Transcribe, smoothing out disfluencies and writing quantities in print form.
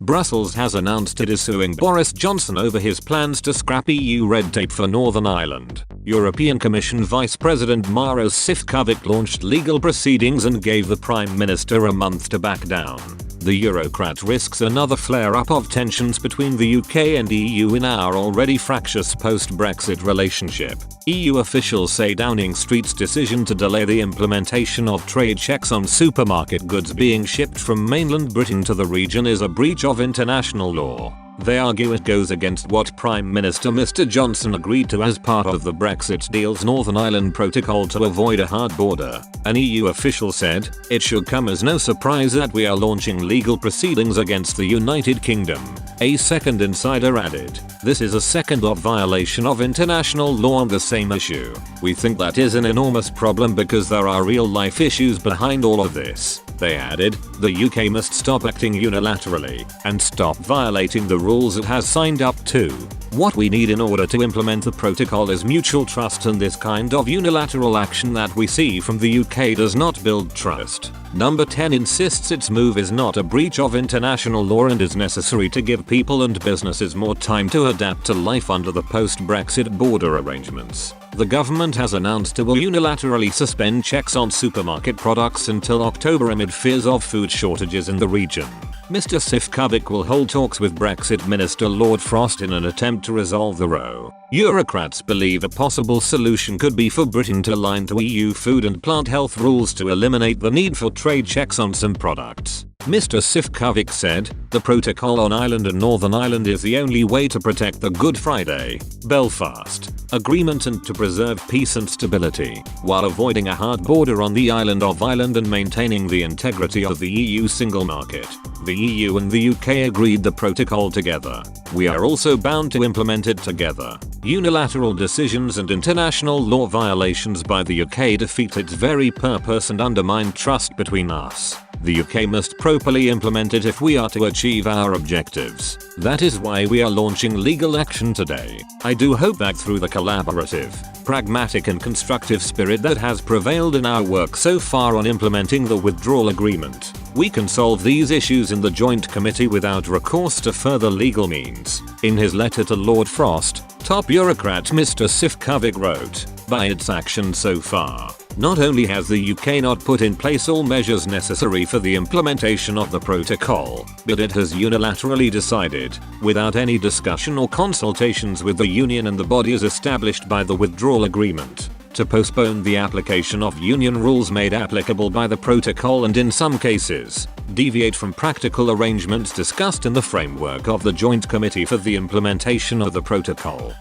Brussels has announced it is suing Boris Johnson over his plans to scrap EU red tape for Northern Ireland. European Commission Vice President Maros Sefcovic launched legal proceedings and gave the Prime Minister a month to back down. The Eurocrat risks another flare-up of tensions between the UK and EU in our already fractious post-Brexit relationship. EU officials say Downing Street's decision to delay the implementation of trade checks on supermarket goods being shipped from mainland Britain to the region is a breach of international law. They argue it goes against what Prime Minister Mr Johnson agreed to as part of the Brexit deal's Northern Ireland Protocol to avoid a hard border. An EU official said, "It should come as no surprise that we are launching legal proceedings against the United Kingdom." A second insider added, "This is a second violation of international law on the same issue. We think that is an enormous problem because there are real-life issues behind all of this." They added, "The UK must stop acting unilaterally and stop violating the rules it has signed up to. What we need in order to implement the protocol is mutual trust, and this kind of unilateral action that we see from the UK does not build trust." Number 10 insists its move is not a breach of international law and is necessary to give people and businesses more time to adapt to life under the post-Brexit border arrangements. The government has announced it will unilaterally suspend checks on supermarket products until October amid fears of food shortages in the region. Mr Sefcovic will hold talks with Brexit Minister Lord Frost in an attempt to resolve the row. Eurocrats believe a possible solution could be for Britain to align to EU food and plant health rules to eliminate the need for trade checks on some products. Mr Sefcovic said, "The protocol on Ireland and Northern Ireland is the only way to protect the Good Friday, Belfast Agreement and to preserve peace and stability, while avoiding a hard border on the island of Ireland and maintaining the integrity of the EU single market. The EU and the UK agreed the protocol together. We are also bound to implement it together. Unilateral decisions and international law violations by the UK defeat its very purpose and undermine trust between us. The UK must properly implement it if we are to achieve our objectives. That is why we are launching legal action today. I do hope that through the collaborative, pragmatic and constructive spirit that has prevailed in our work so far on implementing the withdrawal agreement, we can solve these issues in the Joint Committee without recourse to further legal means." In his letter to Lord Frost, top Eurocrat Mr Sefcovic wrote, "By its action so far, not only has the UK not put in place all measures necessary for the implementation of the protocol, but it has unilaterally decided, without any discussion or consultations with the Union and the bodies established by the withdrawal agreement, to postpone the application of Union rules made applicable by the protocol and in some cases, deviate from practical arrangements discussed in the framework of the Joint Committee for the Implementation of the Protocol."